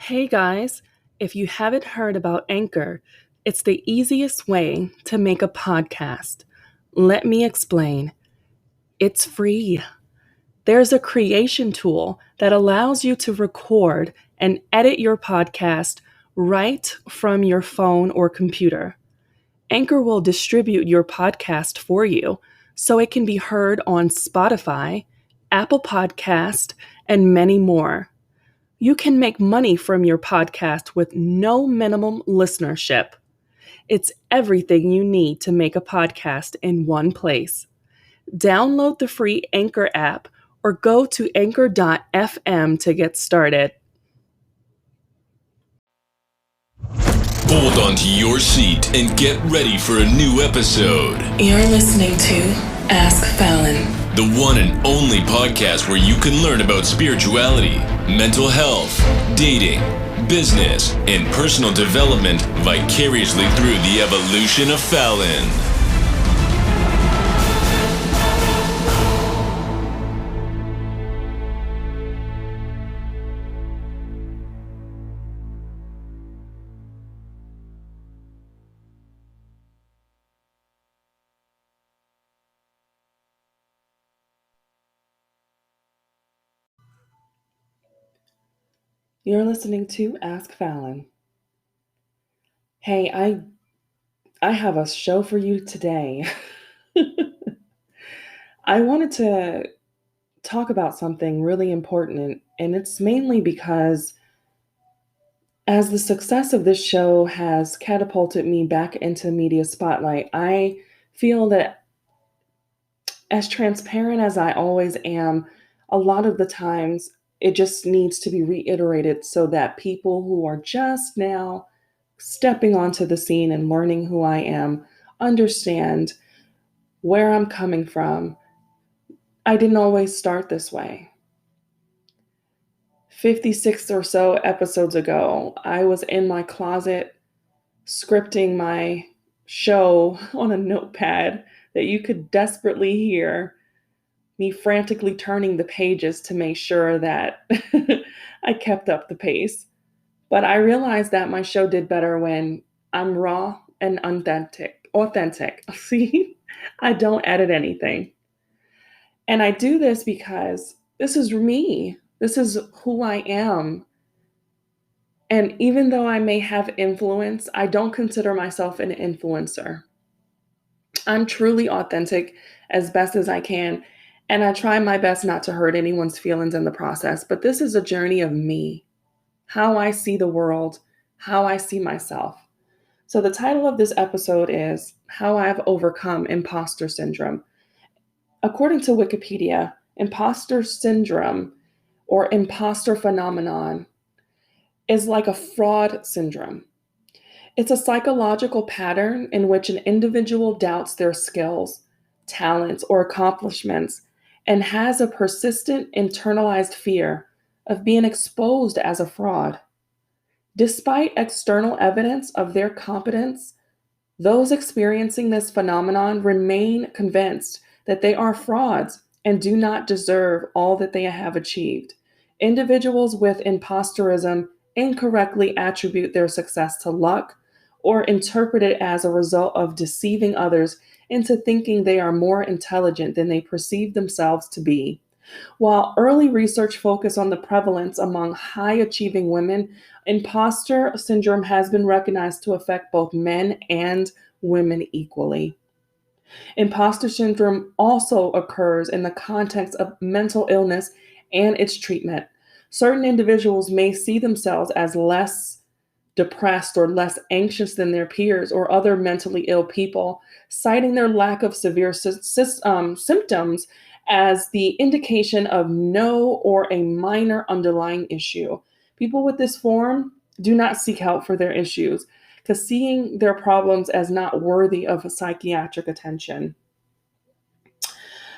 Hey guys, if you haven't heard about Anchor, it's the easiest way to make a podcast. Let me explain. It's free. There's a creation tool that allows you to record and edit your podcast right from your phone or computer. Anchor will distribute your podcast for you so it can be heard on Spotify, Apple Podcast, and many more. You can make money from your podcast with no minimum listenership. It's everything you need to make a podcast in one place. Download the free Anchor app or go to anchor.fm to get started. Hold on to your seat and get ready for a new episode. You're listening to Ask Fallon, The one and only podcast where you can learn about spirituality, mental health, dating, business, and personal development vicariously through the evolution of Fallon. You're listening to Ask Fallon. Hey, I have a show for you today. I wanted to talk about something really important, and it's mainly because as the success of this show has catapulted me back into media spotlight, I feel that as transparent as I always am, a lot of the times it just needs to be reiterated so that people who are just now stepping onto the scene and learning who I am understand where I'm coming from. I didn't always start this way. 56 or so episodes ago, I was in my closet scripting my show on a notepad that you could desperately hear me frantically turning the pages to make sure that I kept up the pace. But I realized that my show did better when I'm raw and authentic. See, I don't edit anything. And I do this because this is me. This is who I am. And even though I may have influence, I don't consider myself an influencer. I'm truly authentic as best as I can, and I try my best not to hurt anyone's feelings in the process. But this is a journey of me, how I see the world, how I see myself. So the title of this episode is How I've Overcome Imposter Syndrome. According to Wikipedia, imposter syndrome or imposter phenomenon is like a fraud syndrome. It's a psychological pattern in which an individual doubts their skills, talents, or accomplishments and has a persistent internalized fear of being exposed as a fraud. Despite external evidence of their competence, those experiencing this phenomenon remain convinced that they are frauds and do not deserve all that they have achieved. Individuals with imposterism incorrectly attribute their success to luck or interpret it as a result of deceiving others into thinking they are more intelligent than they perceive themselves to be. While early research focused on the prevalence among high-achieving women, imposter syndrome has been recognized to affect both men and women equally. Imposter syndrome also occurs in the context of mental illness and its treatment. Certain individuals may see themselves as less depressed or less anxious than their peers or other mentally ill people, citing their lack of severe symptoms as the indication of no or a minor underlying issue. People with this form do not seek help for their issues because seeing their problems as not worthy of psychiatric attention.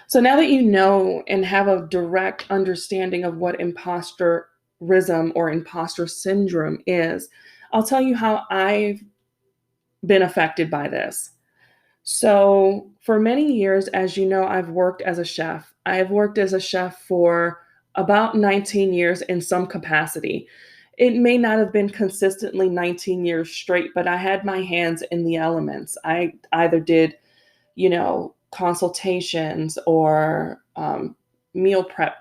So now that you know and have a direct understanding of what imposterism or imposter syndrome is, I'll tell you how I've been affected by this. So for many years, as you know, I've worked as a chef. I've worked as a chef for about 19 years in some capacity. It may not have been consistently 19 years straight, but I had my hands in the elements. I either did, consultations or meal prep,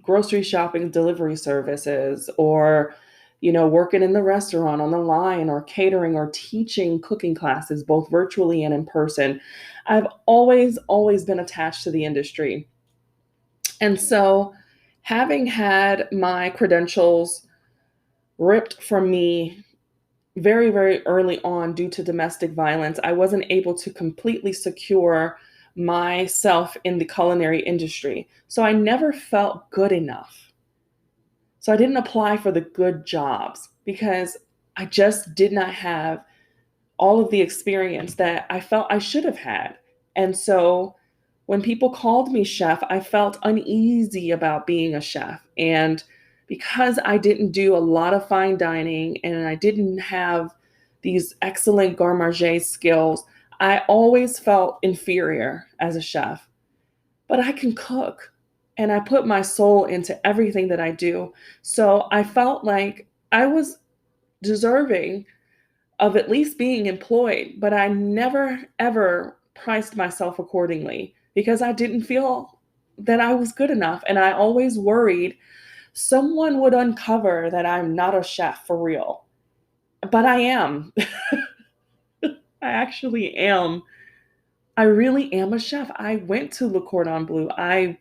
grocery shopping, delivery services, or, working in the restaurant on the line, or catering, or teaching cooking classes, both virtually and in person. I've always been attached to the industry. And so, having had my credentials ripped from me very, very early on due to domestic violence, I wasn't able to completely secure myself in the culinary industry. So I never felt good enough. So I didn't apply for the good jobs because I just did not have all of the experience that I felt I should have had. And so when people called me chef, I felt uneasy about being a chef. And because I didn't do a lot of fine dining and I didn't have these excellent garde manger skills, I always felt inferior as a chef. But I can cook and I put my soul into everything that I do. So I felt like I was deserving of at least being employed, but I never ever priced myself accordingly because I didn't feel that I was good enough. And I always worried someone would uncover that I'm not a chef for real. But I am. I actually am. I really am a chef. I went to Le Cordon Bleu. I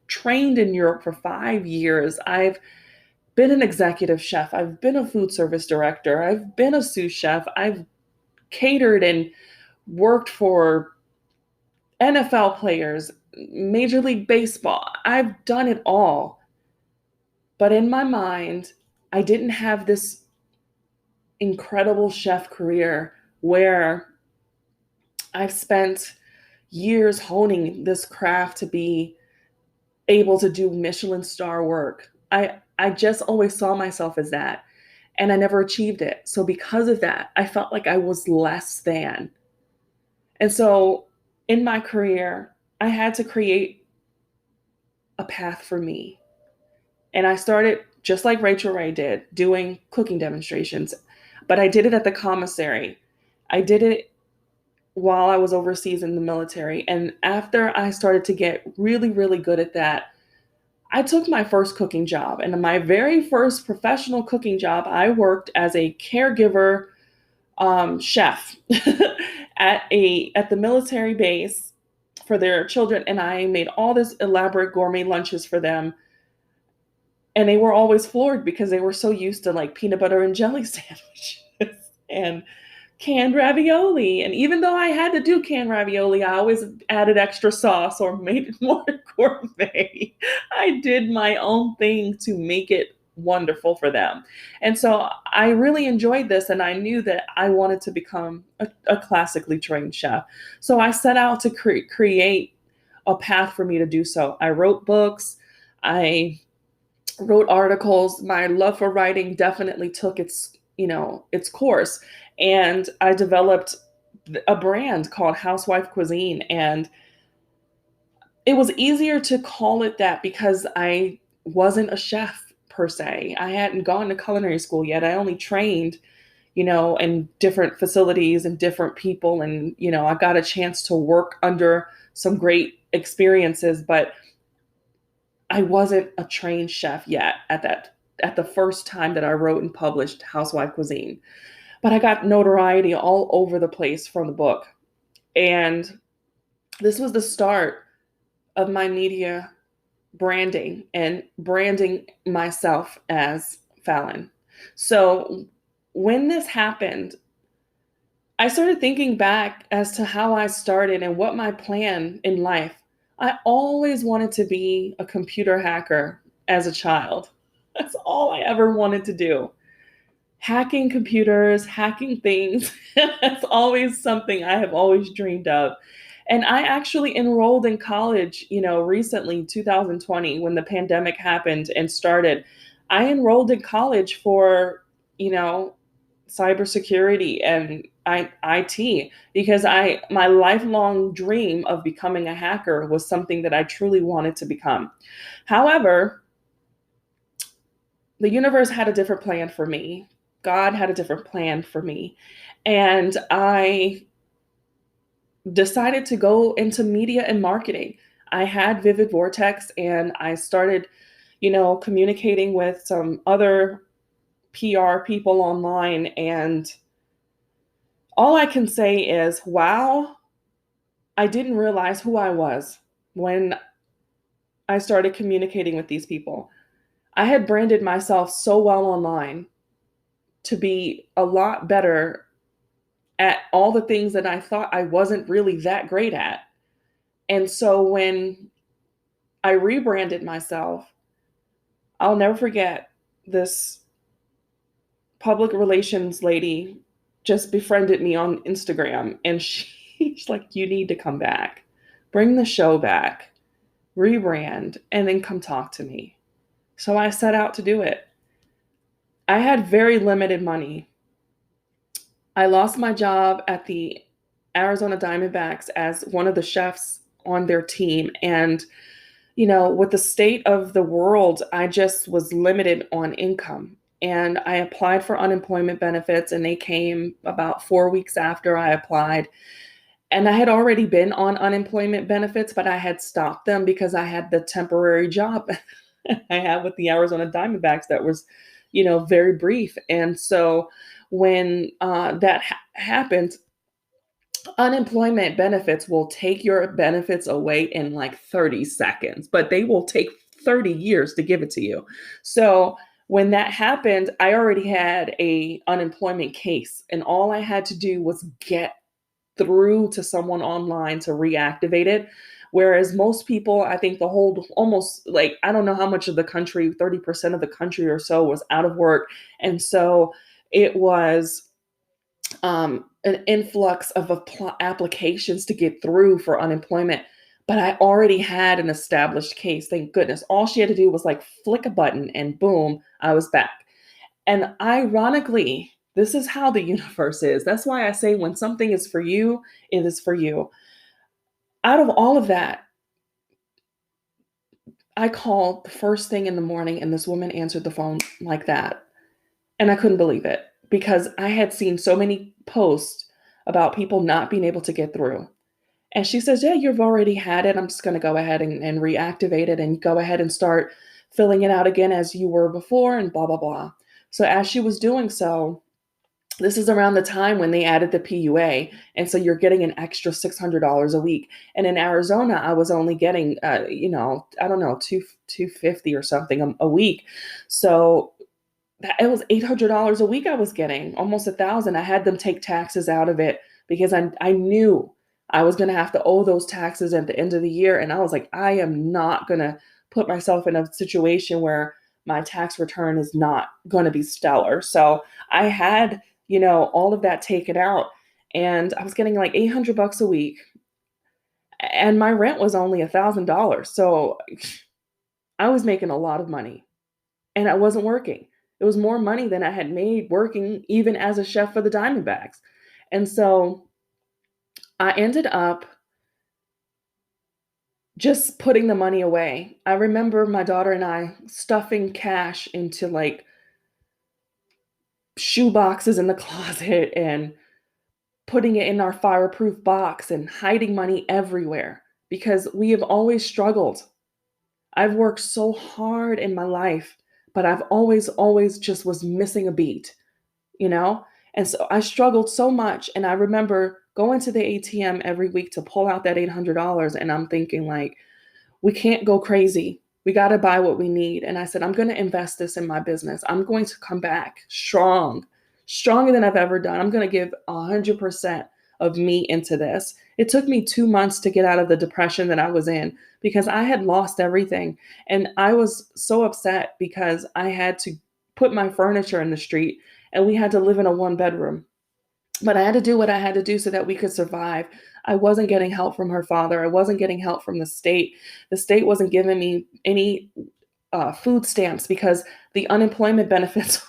trained in Europe for 5 years. I've been an executive chef. I've been a food service director. I've been a sous chef. I've catered and worked for NFL players, Major League Baseball. I've done it all. But in my mind, I didn't have this incredible chef career where I've spent years honing this craft to be able to do Michelin star work. I just always saw myself as that, and I never achieved it. So because of that, I felt like I was less than. And so in my career, I had to create a path for me. And I started just like Rachel Ray did, doing cooking demonstrations, but I did it at the commissary. I did it while I was overseas in the military. And after I started to get really, really good at that, I took my first cooking job. And my very first professional cooking job, I worked as a caregiver chef at the military base for their children. And I made all this elaborate gourmet lunches for them. And they were always floored because they were so used to like peanut butter and jelly sandwiches and canned ravioli. And even though I had to do canned ravioli, I always added extra sauce or made it more gourmet. I did my own thing to make it wonderful for them. And so I really enjoyed this, and I knew that I wanted to become a classically trained chef. So I set out to create a path for me to do so. I wrote books. I wrote articles. My love for writing definitely took its course. And I developed a brand called Housewife Cuisine. And it was easier to call it that because I wasn't a chef per se. I hadn't gone to culinary school yet. I only trained, in different facilities and different people. And, I got a chance to work under some great experiences, but I wasn't a trained chef yet at the first time that I wrote and published Housewife Cuisine. But I got notoriety all over the place from the book. And this was the start of my media branding and branding myself as Fallon. So when this happened, I started thinking back as to how I started and what my plan in life. I always wanted to be a computer hacker as a child. That's all I ever wanted to do. Hacking computers, hacking things. That's always something I have always dreamed of. And I actually enrolled in college, recently, 2020, when the pandemic happened and started. I enrolled in college for, cybersecurity and IT because my lifelong dream of becoming a hacker was something that I truly wanted to become. However, the universe had a different plan for me. God had a different plan for me. And I decided to go into media and marketing. I had Vivid Vortex and I started, communicating with some other PR people online. And all I can say is, wow, I didn't realize who I was when I started communicating with these people. I had branded myself so well online to be a lot better at all the things that I thought I wasn't really that great at. And so when I rebranded myself, I'll never forget, this public relations lady just befriended me on Instagram, and she's like, "You need to come back, bring the show back, rebrand, and then come talk to me." So I set out to do it. I had very limited money. I lost my job at the Arizona Diamondbacks as one of the chefs on their team. And, with the state of the world, I just was limited on income. And I applied for unemployment benefits, and they came about 4 weeks after I applied. And I had already been on unemployment benefits, but I had stopped them because I had the temporary job I had with the Arizona Diamondbacks that was, very brief. And so when that happened, unemployment benefits will take your benefits away in like 30 seconds, but they will take 30 years to give it to you. So when that happened, I already had a unemployment case, and all I had to do was get through to someone online to reactivate it. Whereas most people, I think the whole, almost like, I don't know how much of the country, 30% of the country or so was out of work. And so it was an influx of applications to get through for unemployment. But I already had an established case, thank goodness. All she had to do was like flick a button and boom, I was back. And ironically, this is how the universe is. That's why I say when something is for you, it is for you. Out of all of that, I called the first thing in the morning and this woman answered the phone like that. And I couldn't believe it because I had seen so many posts about people not being able to get through. And she says, "Yeah, you've already had it. I'm just going to go ahead and reactivate it and go ahead and start filling it out again as you were before," and blah, blah, blah. So as she was doing so, this is around the time when they added the PUA. And so you're getting an extra $600 a week. And in Arizona, I was only getting, I don't know, 250 or something a week. So it was $800 a week I was getting, almost 1,000. I had them take taxes out of it because I knew I was going to have to owe those taxes at the end of the year. And I was like, I am not going to put myself in a situation where my tax return is not going to be stellar. So I had, all of that taken out, and I was getting like $800 a week, and my rent was only $1,000. So I was making a lot of money, and I wasn't working. It was more money than I had made working even as a chef for the Diamondbacks. And so I ended up just putting the money away. I remember my daughter and I stuffing cash into like shoe boxes in the closet and putting it in our fireproof box and hiding money everywhere because we have always struggled. I've worked so hard in my life, but I've always just was missing a beat, you know? And so I struggled so much. And I remember going to the ATM every week to pull out that $800. And I'm thinking, like, we can't go crazy. We got to buy what we need. And I said, I'm going to invest this in my business. I'm going to come back strong, stronger than I've ever done. I'm going to give 100% of me into this. It took me 2 months to get out of the depression that I was in because I had lost everything. And I was so upset because I had to put my furniture in the street and we had to live in a 1 bedroom. But I had to do what I had to do so that we could survive. I wasn't getting help from her father. I wasn't getting help from the state. The state wasn't giving me any food stamps because the unemployment benefits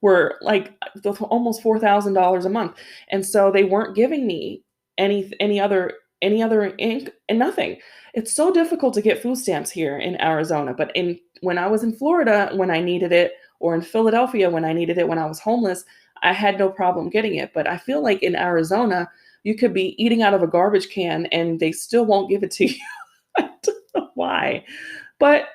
were like almost $4,000 a month. And so they weren't giving me any other any other ink, and nothing. It's so difficult to get food stamps here in Arizona, but when I was in Florida when I needed it, or in Philadelphia when I needed it when I was homeless, I had no problem getting it. But I feel like in Arizona, you could be eating out of a garbage can and they still won't give it to you. I don't know why. But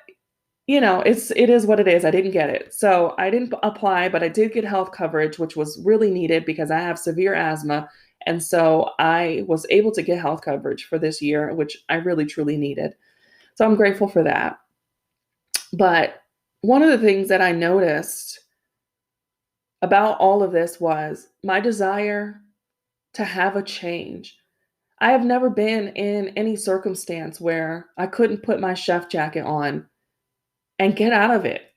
it is what it is. I didn't get it. So I didn't apply, but I did get health coverage, which was really needed because I have severe asthma. And so I was able to get health coverage for this year, which I really, truly needed. So I'm grateful for that. But one of the things that I noticed about all of this was my desire to have a change. I have never been in any circumstance where I couldn't put my chef jacket on and get out of it.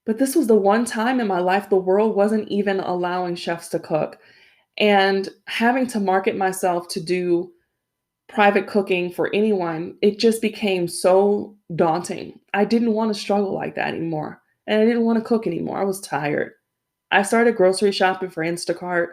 But this was the one time in my life the world wasn't even allowing chefs to cook. And having to market myself to do private cooking for anyone, it just became so daunting. I didn't want to struggle like that anymore. And I didn't want to cook anymore. I was tired. I started grocery shopping for Instacart.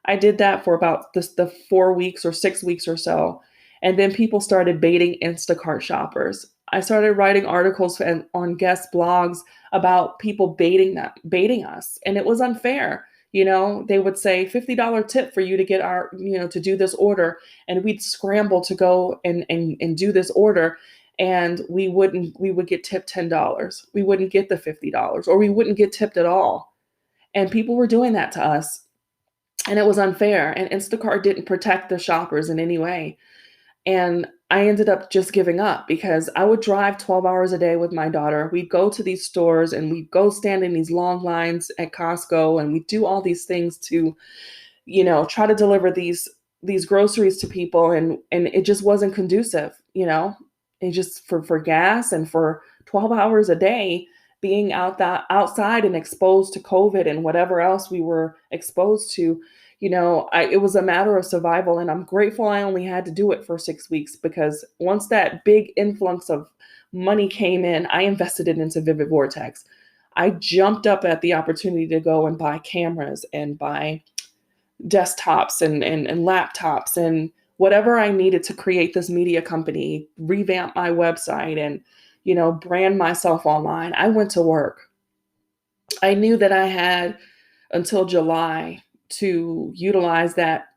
I did that for about the 4 weeks or 6 weeks or so. And then people started baiting Instacart shoppers. I started writing articles on guest blogs about people baiting us. And it was unfair. They would say $50 tip for you to get to do this order. And we'd scramble to go and do this order. And we would get tipped $10. We wouldn't get the $50, or we wouldn't get tipped at all. And people were doing that to us. And it was unfair. And Instacart didn't protect the shoppers in any way. And I ended up just giving up because I would drive 12 hours a day with my daughter. We'd go to these stores and we'd go stand in these long lines at Costco, and we'd do all these things to, try to deliver these groceries to people. And it just wasn't conducive, it just for gas, and for 12 hours a day being outside and exposed to COVID and whatever else we were exposed to. It was a matter of survival, and I'm grateful I only had to do it for 6 weeks, because once that big influx of money came in, I invested it into Vivid Vortex. I jumped up at the opportunity to go and buy cameras and buy desktops and laptops and whatever I needed to create this media company, revamp my website, and, brand myself online. I went to work. I knew that I had until July to utilize that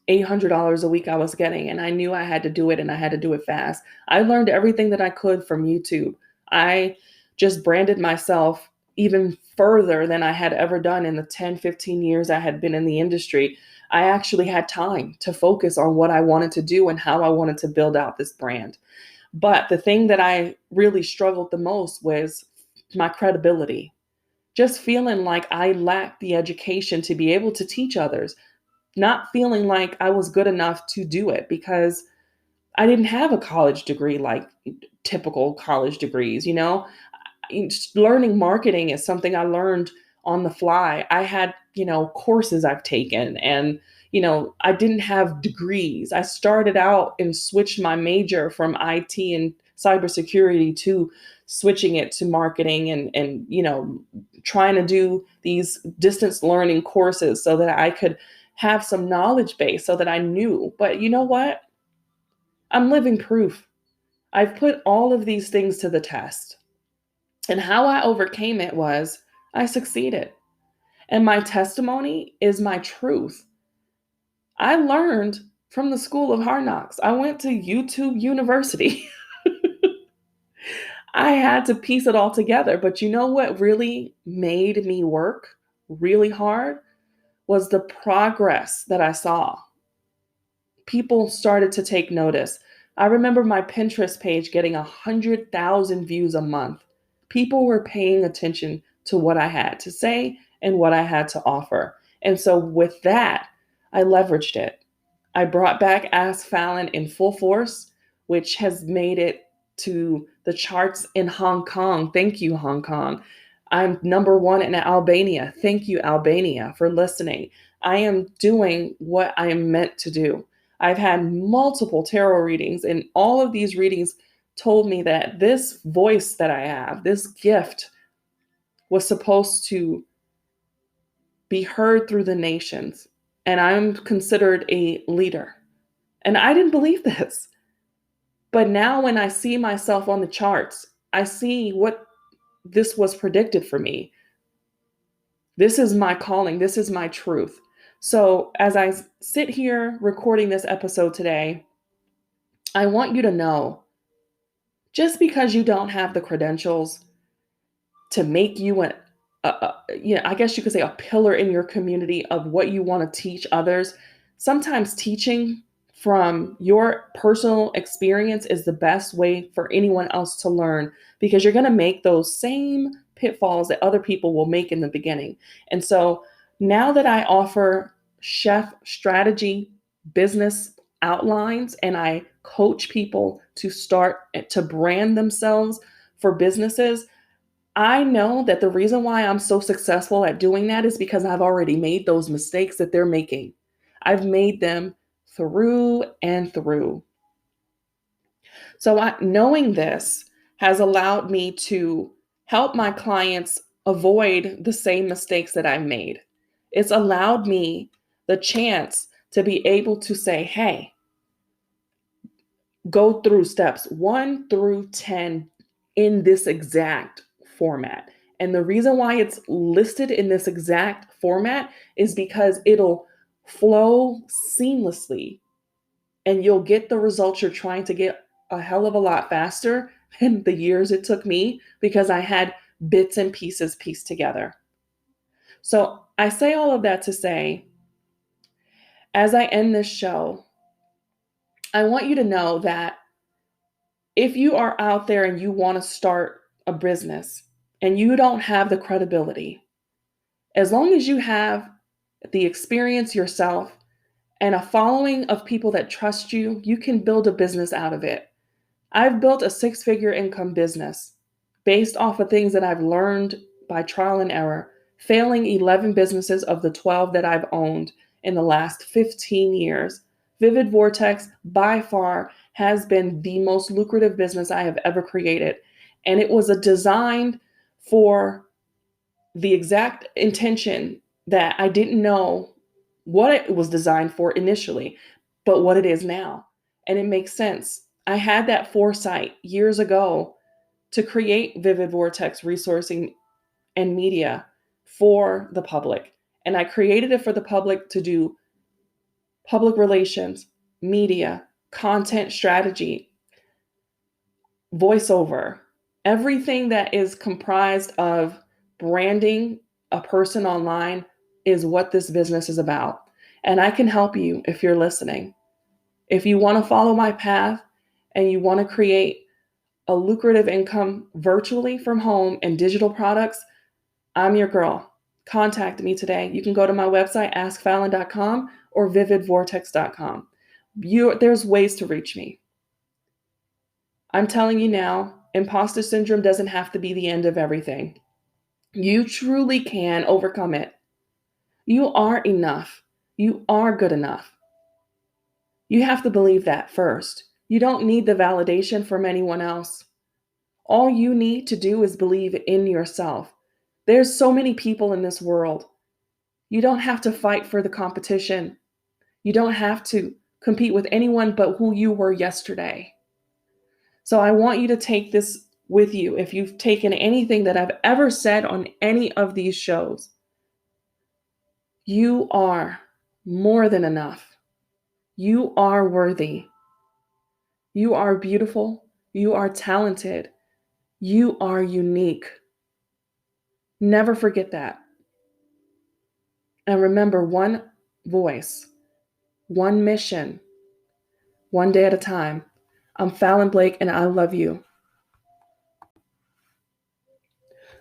$800 a week I was getting. And I knew I had to do it, and I had to do it fast. I learned everything that I could from YouTube. I just branded myself even further than I had ever done in the 10, 15 years I had been in the industry. I actually had time to focus on what I wanted to do and how I wanted to build out this brand. But the thing that I really struggled the most was my credibility. Just feeling like I lacked the education to be able to teach others, not feeling like I was good enough to do it because I didn't have a college degree like typical college degrees. Learning marketing is something I learned on the fly. I had, courses I've taken, and, I didn't have degrees. I started out and switched my major from IT and cybersecurity to switching it to marketing, and trying to do these distance learning courses so that I could have some knowledge base so that I knew. But you know what? I'm living proof. I've put all of these things to the test. And how I overcame it was I succeeded. And my testimony is my truth. I learned from the School of Hard Knocks. I went to YouTube University. I had to piece it all together. But you know what really made me work really hard was the progress that I saw. People started to take notice. I remember my Pinterest page getting 100,000 views a month. People were paying attention to what I had to say and what I had to offer. And so with that, I leveraged it. I brought back Ask Fallon in full force, which has made it to the charts in Hong Kong. Thank you, Hong Kong. I'm number one in Albania. Thank you, Albania, for listening. I am doing what I am meant to do. I've had multiple tarot readings, and all of these readings told me that this voice that I have, this gift, was supposed to be heard through the nations. And I'm considered a leader. And I didn't believe this. But now when I see myself on the charts, I see what this was predicted for me. This is my calling. This is my truth. So as I sit here recording this episode today, I want you to know, just because you don't have the credentials to make you I guess you could say a pillar in your community of what you want to teach others, sometimes teaching from your personal experience is the best way for anyone else to learn, because you're going to make those same pitfalls that other people will make in the beginning. And so now that I offer chef strategy business outlines and I coach people to start to brand themselves for businesses, I know that the reason why I'm so successful at doing that is because I've already made those mistakes that they're making. I've made them through and through. So knowing this has allowed me to help my clients avoid the same mistakes that I made. It's allowed me the chance to be able to say, hey, go through steps 1 through 10 in this exact format. And the reason why it's listed in this exact format is because it'll flow seamlessly and you'll get the results you're trying to get a hell of a lot faster than the years it took me, because I had bits and pieces pieced together. So I say all of that to say, as I end this show, I want you to know that if you are out there and you want to start a business and you don't have the credibility, as long as you have the experience yourself and a following of people that trust you, you can build a business out of it. I've built a 6-figure income business based off of things that I've learned by trial and error, failing 11 businesses of the 12 that I've owned in the last 15 years. Vivid Vortex, by far, has been the most lucrative business I have ever created. And it was designed for the exact intention that I didn't know what it was designed for initially, but what it is now. And it makes sense. I had that foresight years ago to create Vivid Vortex resourcing and media for the public. And I created it for the public to do public relations, media, content strategy, voiceover, everything that is comprised of branding a person online is what this business is about. And I can help you if you're listening. If you want to follow my path and you want to create a lucrative income virtually from home and digital products, I'm your girl. Contact me today. You can go to my website, askfallon.com or vividvortex.com. There's ways to reach me. I'm telling you now, imposter syndrome doesn't have to be the end of everything. You truly can overcome it. You are enough. You are good enough. You have to believe that first. You don't need the validation from anyone else. All you need to do is believe in yourself. There's so many people in this world. You don't have to fight for the competition. You don't have to compete with anyone but who you were yesterday. So I want you to take this with you. If you've taken anything that I've ever said on any of these shows, you are more than enough. You are worthy. You are beautiful. You are talented. You are unique. Never forget that. And remember, one voice, one mission, one day at a time. I'm Fallon Blake, and I love you.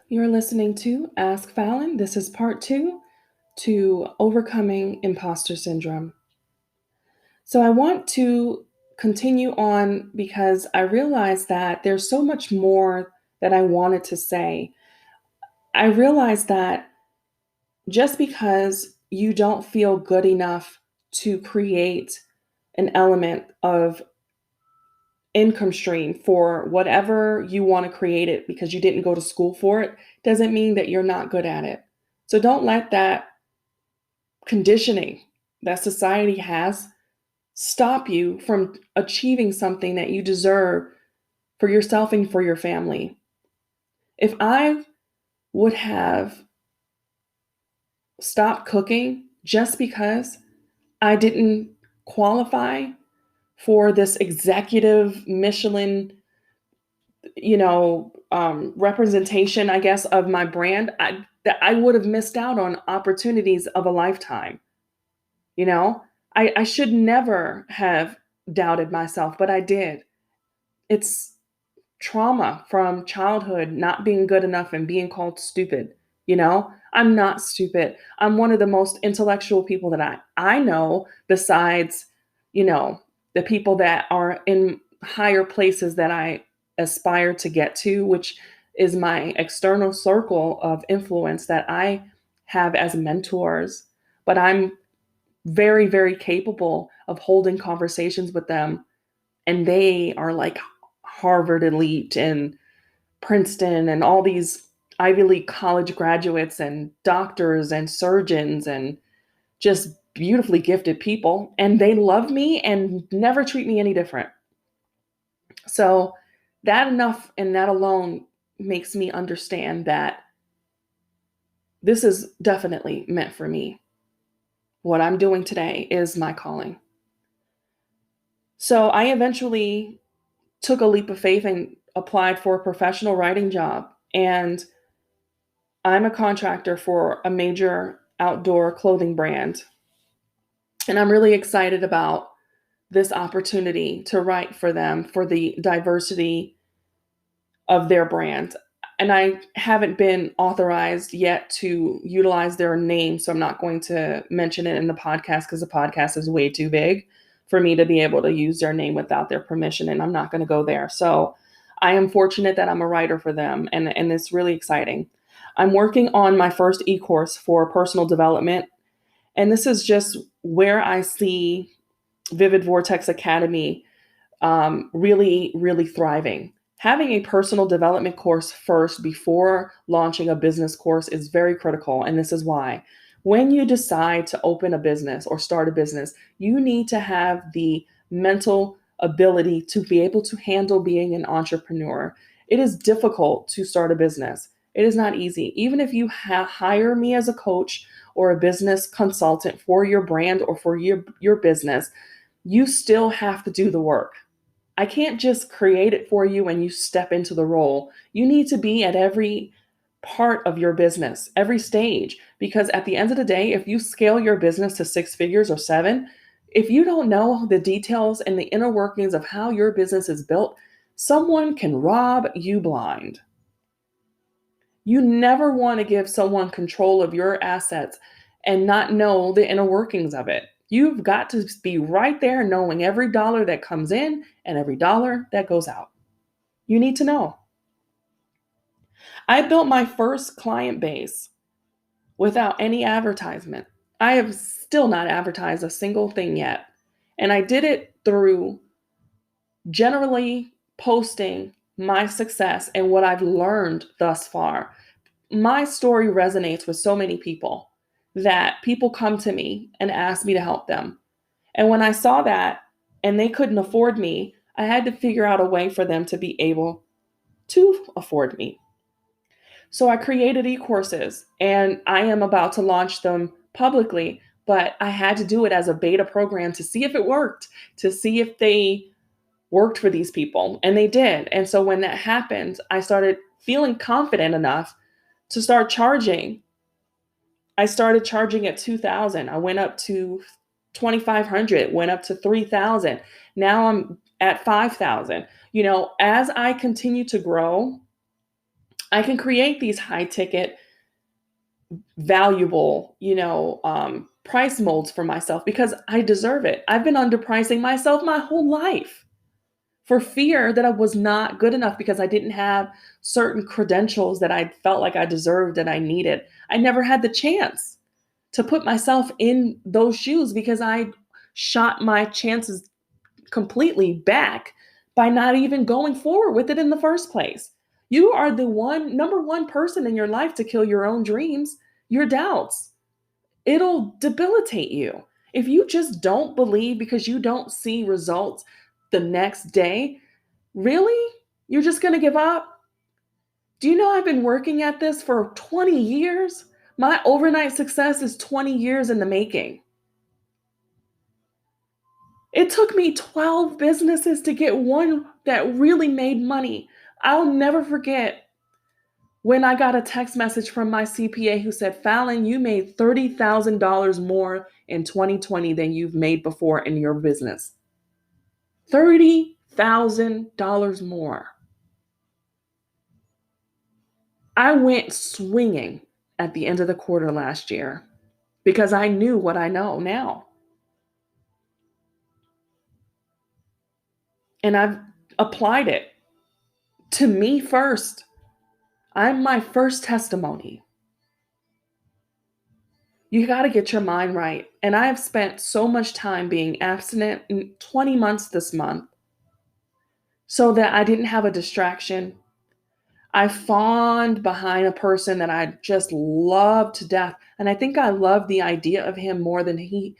You're listening to Ask Fallon. This is part 2 to overcoming imposter syndrome. So I want to continue on because I realized that there's so much more that I wanted to say. I realized that just because you don't feel good enough to create an element of income stream for whatever you want to create it because you didn't go to school for it, doesn't mean that you're not good at it. So don't let that conditioning that society has stop you from achieving something that you deserve for yourself and for your family. If I would have stopped cooking just because I didn't qualify for this executive Michelin, representation, I guess, of my brand, I would have missed out on opportunities of a lifetime. You know, I should never have doubted myself, but I did. It's trauma from childhood, not being good enough and being called stupid. I'm not stupid. I'm one of the most intellectual people that I know, besides, you know, the people that are in higher places that I aspire to get to, which is my external circle of influence that I have as mentors. But I'm very, very capable of holding conversations with them, and they are like Harvard elite and Princeton and all these Ivy League college graduates and doctors and surgeons and just beautifully gifted people. And they love me and never treat me any different. So that enough and that alone makes me understand that this is definitely meant for me. What I'm doing today is my calling. So I eventually took a leap of faith and applied for a professional writing job. And I'm a contractor for a major outdoor clothing brand. And I'm really excited about this opportunity to write for them for the diversity of their brand. And I haven't been authorized yet to utilize their name, so I'm not going to mention it in the podcast because the podcast is way too big for me to be able to use their name without their permission, and I'm not going to go there. So I am fortunate that I'm a writer for them, and it's really exciting. I'm working on my first e-course for personal development, and this is just where I see Vivid Vortex Academy really, really thriving. Having a personal development course first before launching a business course is very critical. And this is why. When you decide to open a business or start a business, you need to have the mental ability to be able to handle being an entrepreneur. It is difficult to start a business. It is not easy. Even if you hire me as a coach or a business consultant for your brand or for your business, you still have to do the work. I can't just create it for you and you step into the role. You need to be at every part of your business, every stage, because at the end of the day, if you scale your business to 6 figures or 7, if you don't know the details and the inner workings of how your business is built, someone can rob you blind. You never want to give someone control of your assets and not know the inner workings of it. You've got to be right there knowing every dollar that comes in and every dollar that goes out. You need to know. I built my first client base without any advertisement. I have still not advertised a single thing yet. And I did it through generally posting my success and what I've learned thus far. My story resonates with so many people that people come to me and ask me to help them. And when I saw that and they couldn't afford me, I had to figure out a way for them to be able to afford me. So I created e-courses and I am about to launch them publicly, but I had to do it as a beta program to see if it worked, to see if they worked for these people. And they did. And so when that happened, I started feeling confident enough to start charging. I started charging at 2,000. I went up to 2,500, went up to 3,000. Now I'm at 5,000. As I continue to grow, I can create these high ticket, valuable, price molds for myself because I deserve it. I've been underpricing myself my whole life for fear that I was not good enough because I didn't have certain credentials that I felt like I deserved and I needed. I never had the chance to put myself in those shoes because I shot my chances completely back by not even going forward with it in the first place. You are the number one person in your life to kill your own dreams, your doubts. It'll debilitate you. If you just don't believe because you don't see results the next day, really? You're just going to give up? Do you know I've been working at this for 20 years? My overnight success is 20 years in the making. It took me 12 businesses to get one that really made money. I'll never forget when I got a text message from my CPA who said, Fallon, you made $30,000 more in 2020 than you've made before in your business. $30,000 more. I went swinging at the end of the quarter last year because I knew what I know now. And I've applied it to me first. I'm my first testimony. You got to get your mind right. And I have spent so much time being abstinent, 20 months this month, so that I didn't have a distraction. I fawned behind a person that I just love to death. And I think I love the idea of him more than he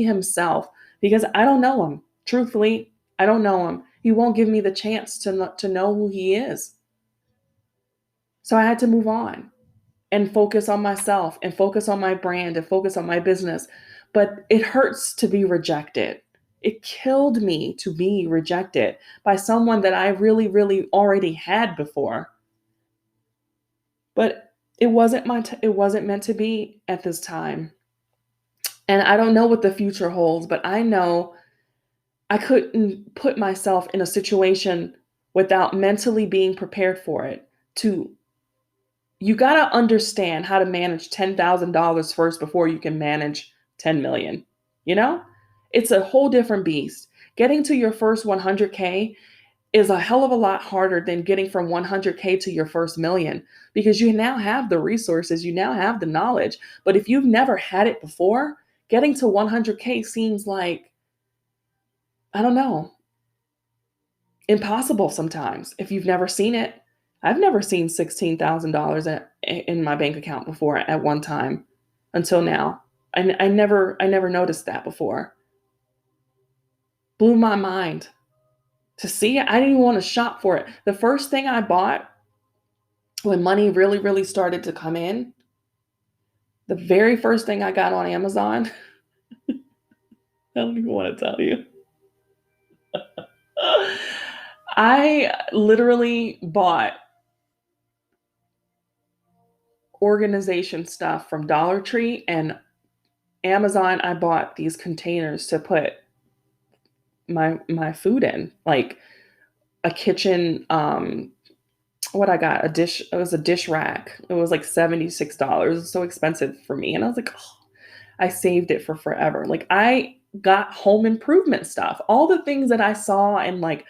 himself, because I don't know him. Truthfully, I don't know him. He won't give me the chance to know who he is. So I had to move on and focus on myself and focus on my brand and focus on my business. But it hurts to be rejected. It killed me to be rejected by someone that I really, really already had before. But it wasn't meant to be at this time. And I don't know what the future holds, but I know I couldn't put myself in a situation without mentally being prepared for it. You got to understand how to manage $10,000 first before you can manage 10 million. You know, it's a whole different beast. Getting to your first 100K is a hell of a lot harder than getting from 100K to your first million, because you now have the resources, you now have the knowledge. But if you've never had it before, getting to 100K seems like, I don't know, impossible sometimes if you've never seen it. I've never seen $16,000 in my bank account before at one time until now. I never noticed that before. Blew my mind to see it. I didn't even want to shop for it. The first thing I bought when money really, really started to come in, the very first thing I got on Amazon, I don't even want to tell you. I literally bought organization stuff from Dollar Tree and Amazon. I bought these containers to put my food in, like a kitchen, what I got, a dish, it was a dish rack. It was like $76. It was so expensive for me. And I was like, oh, I saved it for forever. Like I got home improvement stuff, all the things that I saw in like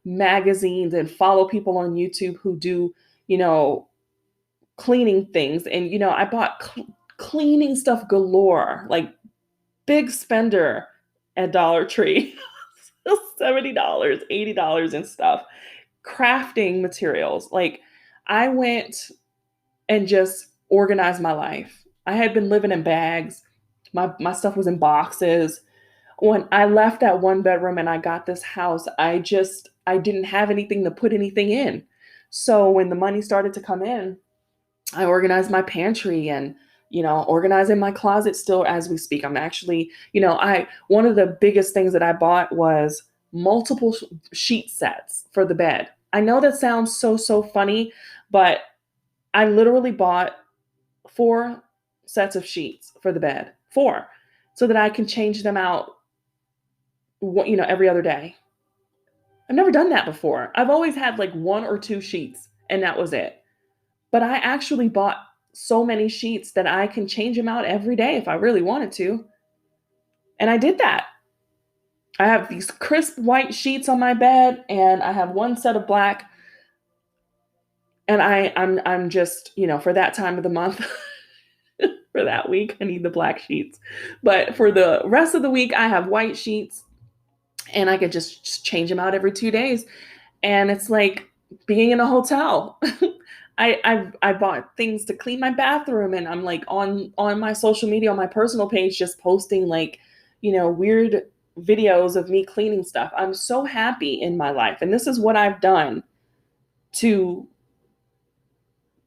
magazines and follow people on YouTube who do, cleaning things. And, I bought cleaning stuff galore, like big spender at Dollar Tree, $70, $80 and stuff. Crafting materials. Like I went and just organized my life. I had been living in bags. My stuff was in boxes. When I left that one bedroom and I got this house, I didn't have anything to put anything in. So when the money started to come in, I organized my pantry and, organizing my closet still as we speak. I'm actually, one of the biggest things that I bought was multiple sheet sets for the bed. I know that sounds so funny, but I literally bought 4 sets of sheets for the bed, 4, so that I can change them out, every other day. I've never done that before. I've always had like 1 or 2 sheets and that was it. But I actually bought so many sheets that I can change them out every day if I really wanted to. And I did that. I have these crisp white sheets on my bed and I have 1 set of black. And I'm just, for that time of the month, for that week, I need the black sheets. But for the rest of the week, I have white sheets and I could just change them out every 2 days. And it's like being in a hotel. I bought things to clean my bathroom and I'm like on my social media, on my personal page, just posting like, weird videos of me cleaning stuff. I'm so happy in my life. And this is what I've done to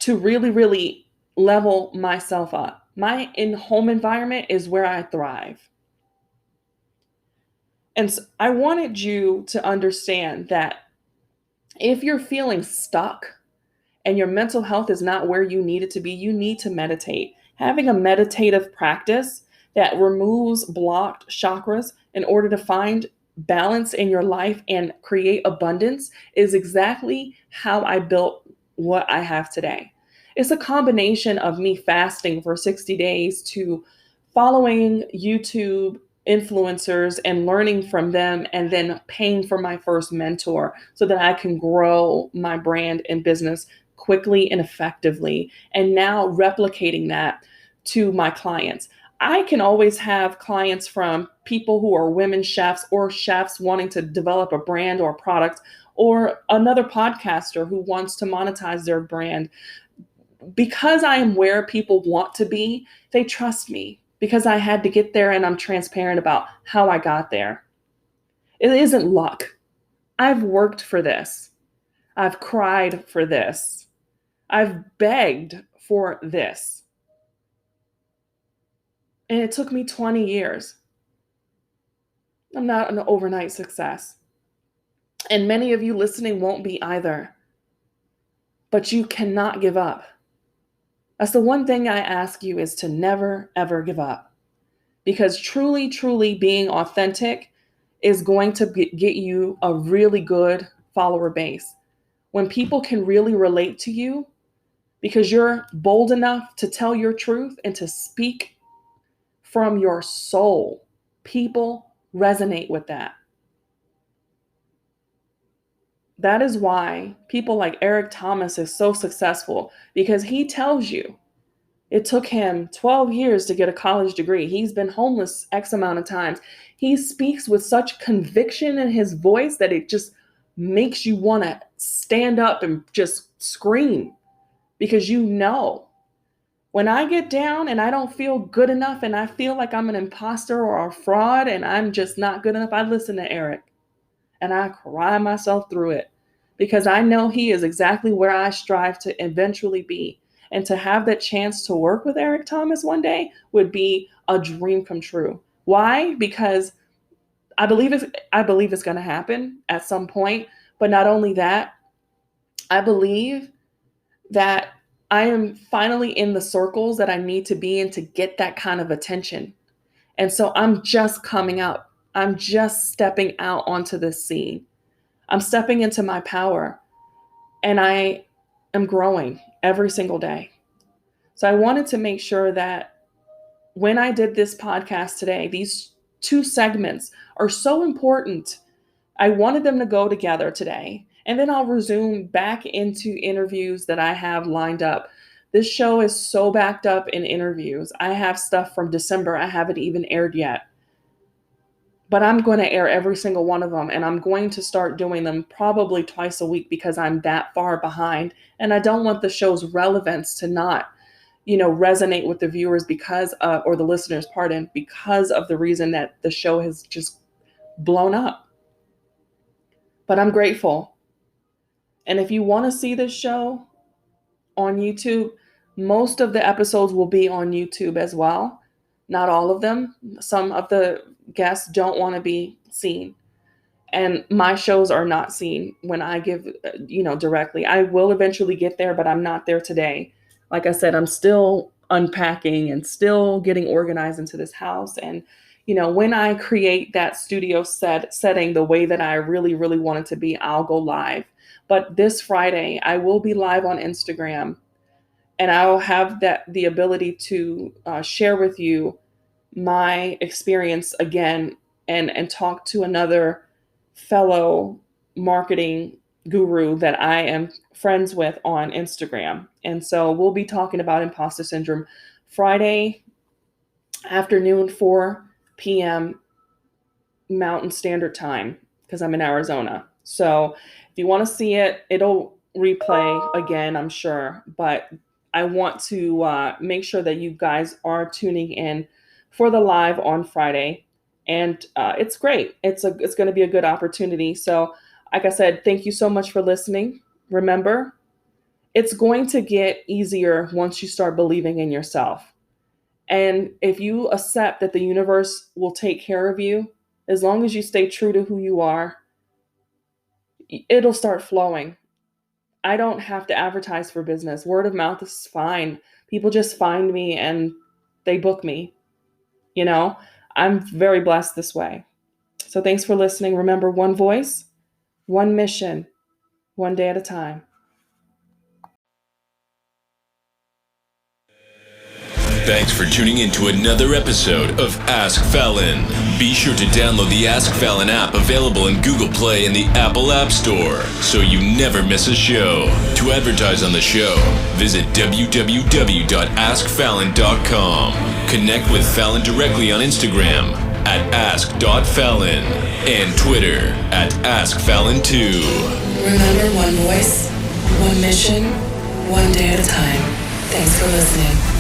really, really level myself up. My in-home environment is where I thrive. And so I wanted you to understand that if you're feeling stuck and your mental health is not where you need it to be, you need to meditate. Having a meditative practice that removes blocked chakras in order to find balance in your life and create abundance is exactly how I built what I have today. It's a combination of me fasting for 60 days to following YouTube influencers and learning from them, and then paying for my first mentor so that I can grow my brand and business quickly and effectively, and now replicating that to my clients. I can always have clients from people who are women chefs or chefs wanting to develop a brand or product, or another podcaster who wants to monetize their brand. Because I am where people want to be, they trust me because I had to get there and I'm transparent about how I got there. It isn't luck. I've worked for this. I've cried for this. I've begged for this. And it took me 20 years. I'm not an overnight success. And many of you listening won't be either. But you cannot give up. That's the one thing I ask you, is to never, ever give up. Because truly, truly being authentic is going to get you a really good follower base. When people can really relate to you because you're bold enough to tell your truth and to speak from your soul, people resonate with that. That is why people like Eric Thomas is so successful, because he tells you it took him 12 years to get a college degree. He's been homeless X amount of times. He speaks with such conviction in his voice that it just makes you want to stand up and just scream, because when I get down and I don't feel good enough and I feel like I'm an imposter or a fraud and I'm just not good enough, I listen to Eric and I cry myself through it, because I know he is exactly where I strive to eventually be. And to have that chance to work with Eric Thomas one day would be a dream come true. Why? Because I believe it's going to happen at some point. But not only that, I believe that I am finally in the circles that I need to be in to get that kind of attention. And so I'm just coming out. I'm just stepping out onto this scene. I'm stepping into my power, and I am growing every single day. So I wanted to make sure that when I did this podcast today, these two segments are so important. I wanted them to go together today. And then I'll resume back into interviews that I have lined up. This show is so backed up in interviews. I have stuff from December I haven't even aired yet. But I'm going to air every single one of them, and I'm going to start doing them probably twice a week because I'm that far behind. And I don't want the show's relevance to not, resonate with the viewers or the listeners, because of the reason that the show has just blown up. But I'm grateful. And if you want to see this show on YouTube, most of the episodes will be on YouTube as well. Not all of them. Some of the guests don't want to be seen. And my shows are not seen when I give, directly. I will eventually get there, but I'm not there today. Like I said, I'm still unpacking and still getting organized into this house. And, when I create that studio setting the way that I really, really want it to be, I'll go live. But this Friday, I will be live on Instagram, and I'll have the ability to share with you my experience again, and talk to another fellow marketing guru that I am friends with on Instagram. And so we'll be talking about imposter syndrome Friday afternoon, 4 p.m. Mountain Standard Time, because I'm in Arizona. So if you want to see it, it'll replay again, I'm sure. But I want to make sure that you guys are tuning in for the live on Friday. And it's great. It's going to be a good opportunity. So, like I said, thank you so much for listening. Remember, it's going to get easier once you start believing in yourself. And if you accept that the universe will take care of you, as long as you stay true to who you are, it'll start flowing. I don't have to advertise for business. Word of mouth is fine. People just find me and they book me. You know, I'm very blessed this way. So thanks for listening. Remember, one voice, one mission, one day at a time. Thanks for tuning in to another episode of Ask Fallon. Be sure to download the Ask Fallon app available in Google Play and the Apple App Store so you never miss a show. To advertise on the show, visit www.askfallon.com. Connect with Fallon directly on Instagram at ask.fallon and Twitter at askfallon2. Remember, one voice, one mission, one day at a time. Thanks for listening.